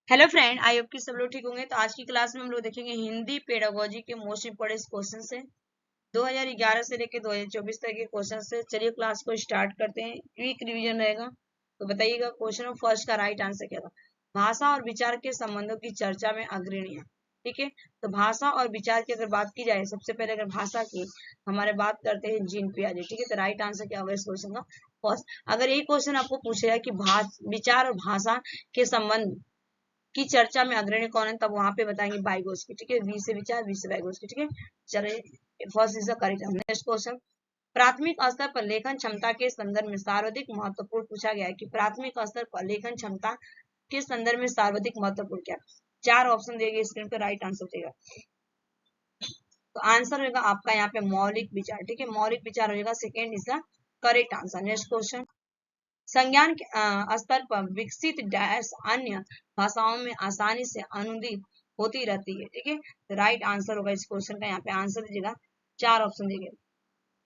Hello friend, I hope कि सब लोग ठीक होंगे। तो आज की क्लास में हम लोग देखेंगे हिंदी पेडागोजी के मोस्ट इंपोर्टेंट क्वेश्चन से 2011 से लेकर 2024 तक के क्वेश्चन से। चलिए क्लास को स्टार्ट करते हैं। क्विक रिवीजन रहेगा। तो बताइएगा क्वेश्चन फर्स्ट का राइट आंसर क्या था। भाषा और विचार के संबंधों की चर्चा में अग्रणी है। ठीक है, तो भाषा और विचार की अगर बात की जाए, सबसे पहले अगर भाषा की हमारे बात करते हैं जीन पियाजे। ठीक है, तो राइट आंसर क्या होगा इस क्वेश्चन का फर्स्ट। अगर ये क्वेश्चन आपको पूछेगा कि विचार और भाषा के संबंध की चर्चा में अग्रणी कौन है, तब वहां पे बताएंगे बाइगोस्की। ठीक है, वी से विचार, वी से बाइगोस्की। ठीक है, चलिए first is the correct. Next question, प्राथमिक स्तर पर लेखन क्षमता के संदर्भ में सर्वाधिक महत्वपूर्ण पूछा गया है कि प्राथमिक स्तर पर लेखन क्षमता के संदर्भ में सर्वाधिक महत्वपूर्ण क्या है। चार ऑप्शन दिए स्क्रीन पर, राइट आंसर देगा। तो आंसर होगा आपका यहाँ पे मौलिक विचार। ठीक है, मौलिक विचार होगा second is the correct answer. Next question, संज्ञान के स्तर पर विकसित डैश अन्य भाषाओं में आसानी से अनुदित होती रहती है। ठीक है, तो राइट आंसर होगा इस क्वेश्चन का। यहाँ पे आंसर दीजिएगा, चार ऑप्शन दिए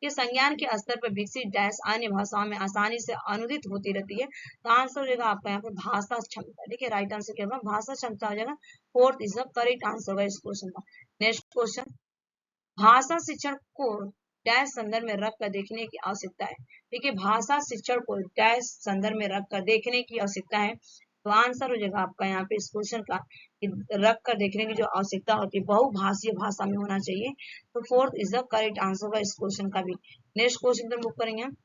कि संज्ञान के स्तर पर विकसित डैश अन्य भाषाओं में आसानी से अनुदित होती रहती है। तो आंसर हो जाएगा आपका यहाँ पे भाषा क्षमता। ठीक है, राइट आंसर क्या होगा, भाषा क्षमता हो जाएगा। Fourth is the correct answer होगा इस क्वेश्चन का। नेक्स्ट क्वेश्चन, भाषा शिक्षण को डैश संदर्भ में रख कर देखने की आवश्यकता है। देखिए, भाषा शिक्षण को डैश संदर्भ में रख कर देखने की आवश्यकता है। तो आंसर हो जाएगा आपका यहाँ पे इस क्वेश्चन का रख कर देखने की जो आवश्यकता होती है बहुभाषीय भाषा में होना चाहिए। तो fourth is the correct answer होगा इस क्वेश्चन का भी। नेक्स्ट क्वेश्चन तो बुक करेंगे हम।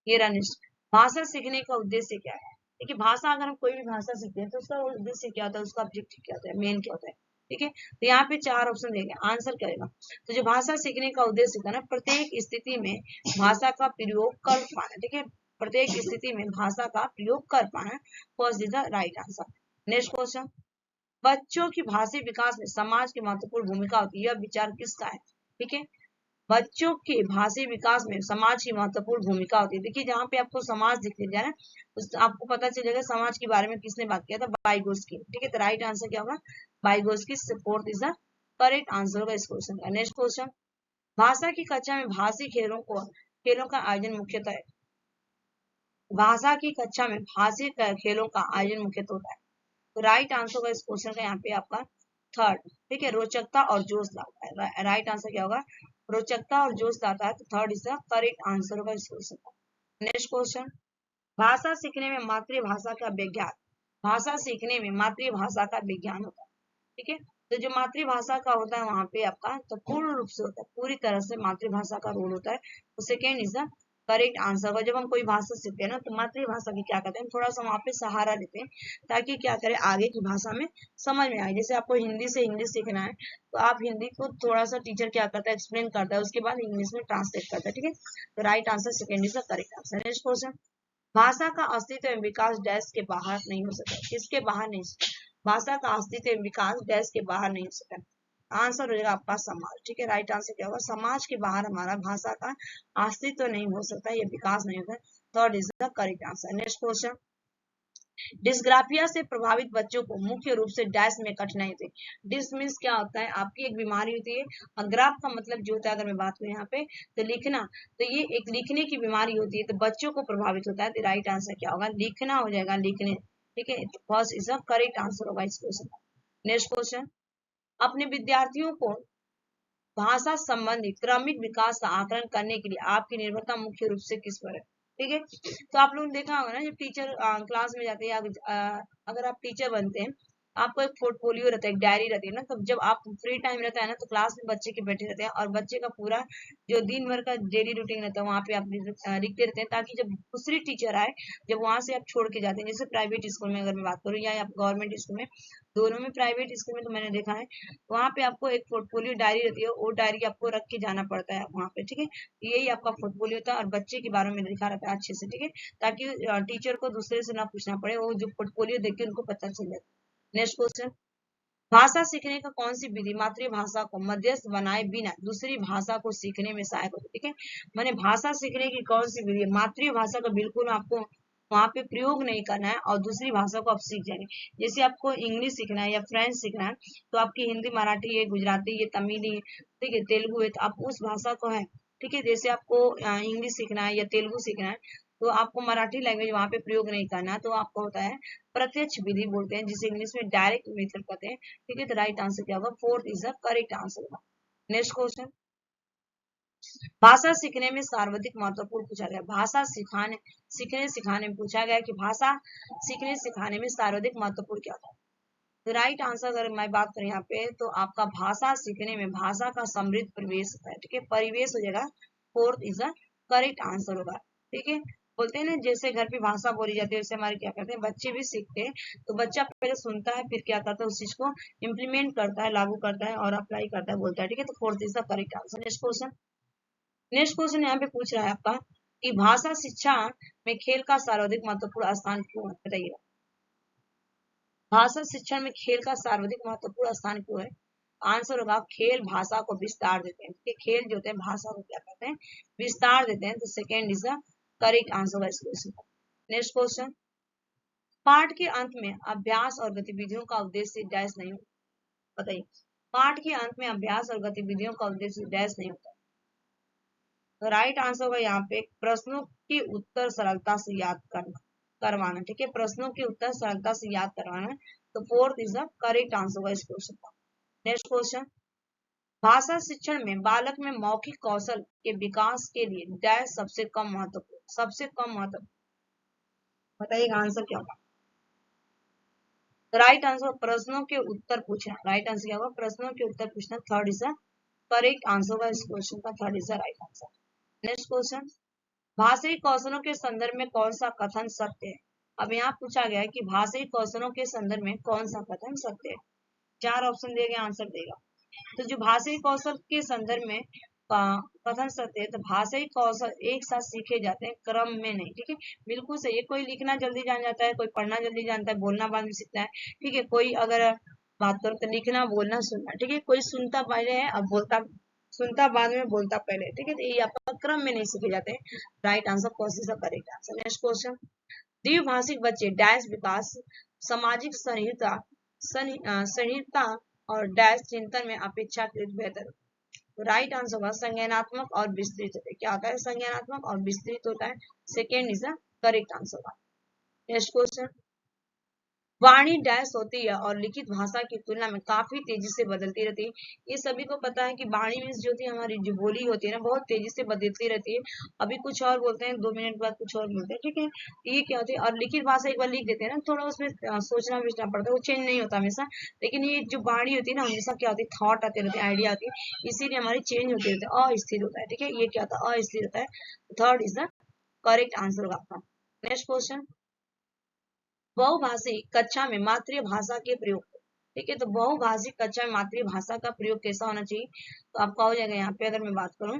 ये रहा नेक्स्ट, भाषा सीखने का उद्देश्य क्या है। देखिए, भाषा अगर हम कोई भी भाषा सीखते हैं तो उसका उद्देश्य क्या होता है, उसका ऑब्जेक्टिव क्या होता है, मेन क्या होता है। ठीक है, तो यहाँ पे चार ऑप्शन देंगे, आंसर क्या होगा। तो जो भाषा सीखने का उद्देश्य होता है ना, प्रत्येक स्थिति में भाषा का प्रयोग कर पाना। ठीक है, प्रत्येक स्थिति में भाषा का प्रयोग कर पाना। First is the right answer. Next question, बच्चों की भाषी विकास में समाज की महत्वपूर्ण भूमिका होती है, यह विचार किसका है। ठीक है, बच्चों के भाषी विकास में समाज की महत्वपूर्ण भूमिका होती है। देखिए, जहाँ पे आपको समाज दिख जाए ना, तो आपको पता चलेगा समाज के बारे में किसने बात किया था, बाइगोस्की। ठीक है, तो राइट आंसर क्या होगा, Vygotsky. Fourth is the correct answer होगा इस क्वेश्चन का। नेक्स्ट क्वेश्चन, भाषा की कक्षा में भाषी खेलों का आयोजन मुख्यतः है। भाषा की कक्षा में भाषी खेलों का आयोजन मुख्यतः होता है। तो राइट आंसर होगा इस क्वेश्चन का यहाँ पे आपका थर्ड। ठीक है, रोचकता और जोश लाता है। राइट आंसर क्या होगा, रोचकता और जोश लाता है। तो third is the correct answer होगा इस क्वेश्चन का। नेक्स्ट क्वेश्चन, भाषा सीखने में मातृभाषा का विज्ञान। भाषा सीखने में मातृभाषा का विज्ञान होता है। ठीक है, तो जो मातृभाषा का होता है वहां पे आपका तो पूर्ण रूप से होता है, पूरी तरह से मातृभाषा का रोल होता है। तो second is the correct answer होगा। जब हम कोई भाषा सीखते हैं ना, तो मातृभाषा की क्या करते हैं, थोड़ा सा वहां पे सहारा लेते हैं ताकि क्या करें, आगे की भाषा में समझ में आए। जैसे आपको हिंदी से इंग्लिश सीखना है, तो आप हिंदी को थोड़ा सा टीचर क्या करता है, एक्सप्लेन करता है, उसके बाद इंग्लिश में ट्रांसलेट करता है। ठीक है, तो right answer second is the correct answer. Next question, भाषा का अस्तित्व एवं विकास डैश के बाहर नहीं हो सकता। किसके बाहर नहीं हो सकता, भाषा का अस्तित्व एवं विकास डैश के बाहर नहीं हो सकता। आंसर हो जाएगा आपका समाज। ठीक है, राइट आंसर क्या होगा, समाज के बाहर हमारा भाषा का अस्तित्व नहीं हो सकता, ये विकास नहीं होता। Third is the correct answer. Next question, dysgraphia से प्रभावित बच्चों को मुख्य रूप से डैश में कठिनाई होती है। डिस मीन्स क्या होता है, आपकी एक बीमारी होती है, और ग्राफ का मतलब जो होता है, अगर मैं बात करूं यहाँ पे तो लिखना, तो ये एक लिखने की बीमारी होती है, तो बच्चों को प्रभावित होता है। तो राइट आंसर क्या होगा, लिखना हो जाएगा, लिखने। ठीक है, first is the correct answer होगा इस क्वेश्चन का। नेक्स्ट क्वेश्चन, अपने विद्यार्थियों को भाषा संबंधी क्रमिक विकास का आकलन करने के लिए आपकी निर्भरता मुख्य रूप से किस पर है। ठीक है, तो आप लोगों ने देखा होगा ना, जब टीचर क्लास में जाते हैं, अगर आप टीचर बनते हैं, आपको एक पोर्टफोलियो रहता है, एक डायरी रहती है ना, तो जब आप फ्री टाइम रहता है ना, तो क्लास में बच्चे के बैठे रहते हैं और बच्चे का पूरा जो दिन भर का डेली रूटीन रहता है वहाँ पे आप लिखते रहते हैं, ताकि जब दूसरी टीचर आए, जब वहां से आप छोड़ के जाते हैं, जैसे प्राइवेट स्कूल में अगर मैं बात करूँ या आप गवर्नमेंट स्कूल में, दोनों में, प्राइवेट स्कूल में तो मैंने देखा है वहां पे आपको एक पोर्टफोलियो डायरी रहती है, वो डायरी आपको रख के जाना पड़ता है वहां पे। ठीक है, यही आपका पोर्टफोलियो होता है और बच्चे के बारे में लिखा रहता है अच्छे से। ठीक है, ताकि टीचर को दूसरे से ना पूछना पड़े, वो जो पोर्टफोलियो देख के उनको पता चल जाए। नेक्स्ट क्वेश्चन, भाषा सीखने का कौन सी विधि मातृभाषा को मध्यस्थ बनाए बिना दूसरी भाषा को सीखने में सहायक होती है। ठीक है, मैंने भाषा सीखने की कौन सी विधि है, मातृभाषा का बिल्कुल आपको वहां पे प्रयोग नहीं करना है और दूसरी भाषा को आप सीख जाएंगे। जैसे आपको इंग्लिश सीखना है या फ्रेंच सीखना है, तो आपकी हिंदी, मराठी है, गुजराती है, तमिल है, ठीक है, तेलुगु है, तो आप उस भाषा को है। ठीक है, जैसे आपको इंग्लिश सीखना है या तेलुगु सीखना है, तो आपको मराठी लैंग्वेज वहां पे प्रयोग नहीं करना, तो आपको होता है प्रत्यक्ष विधि बोलते हैं, जिसे इंग्लिश में डायरेक्ट मेथड कहते हैं। ठीक है, तो राइट आंसर क्या होगा? Fourth is the correct answer होगा। नेक्स्ट क्वेश्चन, भाषा सीखने में सर्वाधिक महत्वपूर्ण पूछा गया। भाषा सीखने सिखाने में पूछा गया कि भाषा सीखने सिखाने में सर्वाधिक महत्वपूर्ण क्या था। तो राइट आंसर अगर मैं बात करें यहाँ पे, तो आपका भाषा सीखने में भाषा का समृद्ध परिवेश होता है। ठीक है, परिवेश हो जाएगा, fourth is the correct answer होगा। ठीक है, बोलते हैं ना जैसे घर पे भाषा बोली जाती है वैसे हमारे क्या करते हैं बच्चे भी सीखते हैं। तो बच्चा पहले सुनता है, फिर क्या करता है उस चीज को इम्प्लीमेंट करता है, लागू करता है और अप्लाई करता है, बोलता है। ठीक है, तो fourth is the correct answer. Next question यहाँ पे पूछ रहा है आपका कि भाषा शिक्षा में खेल का सर्वाधिक महत्वपूर्ण स्थान क्यों है, बताइए। भाषा शिक्षण में खेल का सर्वाधिक महत्वपूर्ण स्थान क्यों है? आंसर होगा खेल भाषा को विस्तार देते हैं। ठीक है, खेल जो होते हैं भाषा को क्या करते हैं? विस्तार देते हैं। तो second is the correct answer होगा इस क्वेश्चन का। नेक्स्ट क्वेश्चन, पाठ के अंत में अभ्यास और गतिविधियों का उद्देश्य डैश नहीं होता, बताइए। पाठ के अंत में अभ्यास और गतिविधियों का उद्देश्य डैश नहीं होता। तो राइट आंसर होगा यहाँ पे प्रश्नों के उत्तर सरलता से याद करवाना। ठीक है, प्रश्नों के उत्तर सरलता से याद करवाना। तो fourth is the correct answer होगा इस क्वेश्चन का। नेक्स्ट क्वेश्चन, भाषा शिक्षण में बालक में मौखिक कौशल के विकास के लिए डैश सबसे कम महत्वपूर्ण, सबसे कम महत्वपूर्ण, बताइएगा आंसर क्या होगा। राइट आंसर प्रश्नों के उत्तर पूछना। राइट आंसर क्या होगा? प्रश्नों के उत्तर पूछना। Third is the correct answer होगा इस क्वेश्चन का। Third is the right answer. Next question, भाषाई कौशलों के संदर्भ में कौन सा कथन सत्य है? अब यहाँ पूछा गया है कि भाषाई कौशलों के संदर्भ में कौन सा कथन सत्य है। चार ऑप्शन देगा, आंसर देगा। तो जो भाषाई कौशल के संदर्भ में कथन सत्य है, तो भाषाई कौशल एक साथ सीखे जाते हैं, क्रम में नहीं। ठीक है, बिल्कुल सही है। कोई लिखना जल्दी जान जाता है, कोई पढ़ना जल्दी जानता है, बोलना बाद में सीखता है। ठीक है, कोई अगर बात करो तो लिखना, बोलना, सुनना। ठीक है, कोई सुनता पहले है अब बोलता, सुनता बाद में, बोलता पहले। ठीक है, तो ये आपका क्रम में नहीं सीखे जाते हैं। राइट आंसर कौन सा करेक्ट आंसर। नेक्स्ट क्वेश्चन, द्विभाषिक बच्चे डैश विकास, सामाजिक संहिता और डैश चिंतन में अपेक्षाकृत बेहतर। राइट आंसर होगा संज्ञानात्मक और विस्तृत होता है। क्या होता है? संज्ञानात्मक और विस्तृत होता है। Second is the correct answer होगा। नेक्स्ट क्वेश्चन, वाणी डैश होती है और लिखित भाषा की तुलना में काफी तेजी से बदलती रहती है। ये सभी को पता है कि वाणी मीन्स जो होती है हमारी जो बोली होती है ना, बहुत तेजी से बदलती रहती है। अभी कुछ और बोलते हैं, 2 मिनट बाद कुछ और बोलते हैं। ठीक है, ये क्या होती है? और लिखित भाषा एक बार लिख देते हैं ना, थोड़ा उसमें सोचना विचना पड़ता है, वो चेंज नहीं होता हमेशा। लेकिन ये जो वाणी होती है ना, हमेशा क्या होती है? थॉट आते रहते हैं, आइडिया आती है, इसीलिए हमारी चेंज होती रहती है, अस्थिर होता है। ठीक है, ये क्या होता है? अस्थिर होता है। Third is the correct answer होगा आपका। नेक्स्ट क्वेश्चन, बहुभाषी कक्षा में मातृभाषा के प्रयोग। ठीक है, तो बहुभाषी कक्षा में मातृभाषा का प्रयोग कैसा होना चाहिए? तो आपका हो जाएगा यहाँ पे, अगर मैं बात करूं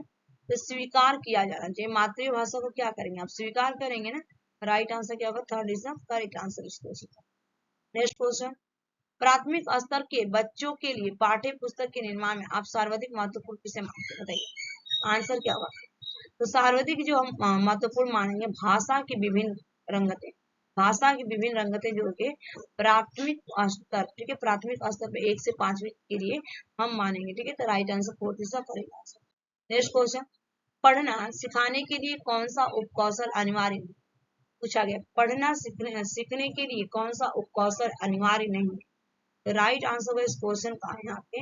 तो स्वीकार किया जाना चाहिए। मातृभाषा को क्या करेंगे? आप स्वीकार करेंगे ना। राइट आंसर क्या होगा? Third is the correct answer इस क्वेश्चन का। नेक्स्ट क्वेश्चन, प्राथमिक स्तर के बच्चों के लिए पाठ्य पुस्तक के निर्माण में आप सर्वाधिक महत्वपूर्ण किसे मानते हैं, बताइए आंसर क्या होगा। तो सर्वाधिक जो हम महत्वपूर्ण मानेंगे भाषा की विभिन्न रंगतें। भाषा की विभिन्न रंगतें जो कि प्राथमिक स्तर, ठीक है, प्राथमिक स्तर पे 1 से 5वीं के लिए हम मानेंगे। ठीक है, तो right answer fourth is the correct answer. Next question, पढ़ना सिखाने के लिए कौन सा उपकौशल अनिवार्य है? पूछा गया पढ़ना सीखने के लिए कौन सा उपकौशल अनिवार्य नहीं है। तो राइट आंसर होगा इस क्वेश्चन का यहाँ पे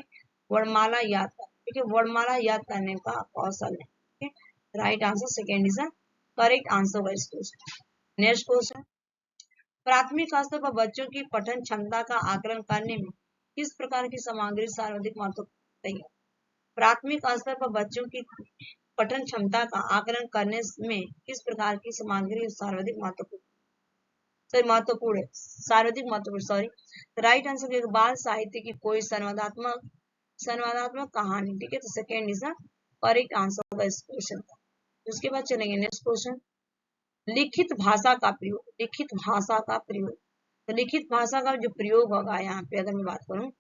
वर्णमाला याद करना। ठीक है, वर्णमाला याद करने का कौशल है। ठीक है, right answer second is the correct answer होगा इस क्वेश्चन। नेक्स्ट क्वेश्चन, प्राथमिक स्तर पर बच्चों की पठन क्षमता का आकलन करने में किस प्रकार की सामग्री सर्वाधिक महत्वपूर्ण है? प्राथमिक स्तर पर बच्चों की पठन क्षमता का आकलन करने में किस प्रकार की सामग्री सर्वाधिक महत्वपूर्ण है, सर्वाधिक महत्वपूर्ण, सॉरी। राइट आंसर है बाल साहित्य की कोई संवादात्मक कहानी। ठीक है, तो second is the correct answer होगा इस क्वेश्चन का। उसके बाद चलेंगे नेक्स्ट क्वेश्चन, लिखित भाषा का प्रयोग। लिखित भाषा का प्रयोग, तो लिखित भाषा का जो प्रयोग होगा यहाँ पे अगर मैं बात करूं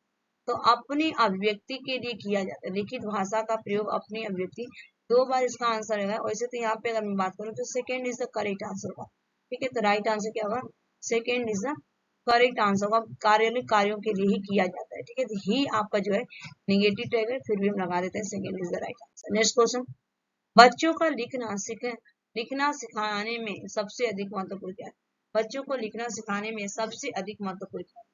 तो अपनी अभिव्यक्ति के लिए किया जाता है। लिखित भाषा का प्रयोग अपनी अभिव्यक्ति, 2 बार इसका आंसर है। वैसे तो यहाँ पे अगर मैं बात करूं तो second is the correct answer होगा। ठीक है, तो राइट आंसर क्या होगा? Second is the correct answer होगा। कार्यालय कार्यों के लिए ही किया जाता है। ठीक है, तो ही आपका जो है निगेटिव टैग है, फिर भी हम लगा देते हैं, second is the right answer. Next question, बच्चों का लिखना सिखाने में सबसे अधिक महत्वपूर्ण क्या है? बच्चों को लिखना सिखाने में सबसे अधिक महत्वपूर्ण क्या है?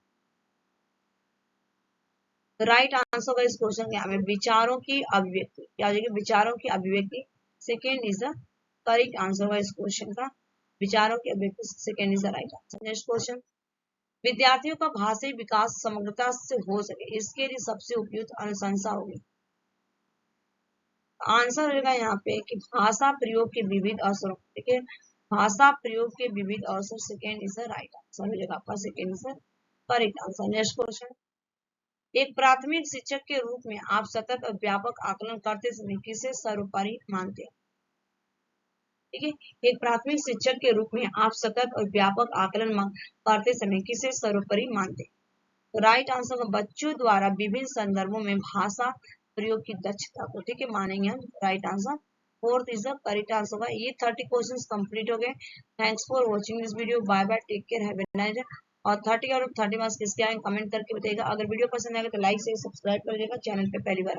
राइट आंसर का इस क्वेश्चन क्या है? विचारों की अभिव्यक्ति। क्या हो जाएगी? विचारों की अभिव्यक्ति। Second is the correct answer का इस क्वेश्चन का विचारों की अभिव्यक्ति। Second is the right answer. Next question, विद्यार्थियों का भाषाई विकास समग्रता से हो सके इसके लिए सबसे उपयुक्त अनुशंसा होगी। आंसर होगा यहाँ पे कि भाषा प्रयोग के विविध अवसरों। देखिए भाषा प्रयोग के विविध अवसर। Second is the right answer हो जाएगा आपका। Second is the correct answer. Next question, एक प्राथमिक शिक्षक के रूप में आप सतत और व्यापक आकलन करते समय किसे सर्वोपरि मानते हैं? ठीक है, एक प्राथमिक शिक्षक के रूप में आप सतत और व्यापक आकलन करते समय किसे सर्वोपरि मानते हैं? तो राइट आंसर का बच्चों द्वारा विभिन्न संदर्भों में भाषा प्रयोग की दक्षता को, ठीक है, मानेंगे हम। Right answer fourth is the correct answer होगा। ये 30 क्वेश्चंस कंप्लीट हो गए। Thanks for watching this video. Bye bye, take care, have a nice day. और 30 आउट ऑफ 30 मार्क्स किसके आए कमेंट करके बताइएगा। अगर वीडियो पसंद आएगा तो लाइक से सब्सक्राइब कर लीजिएगा चैनल पे पहली बार।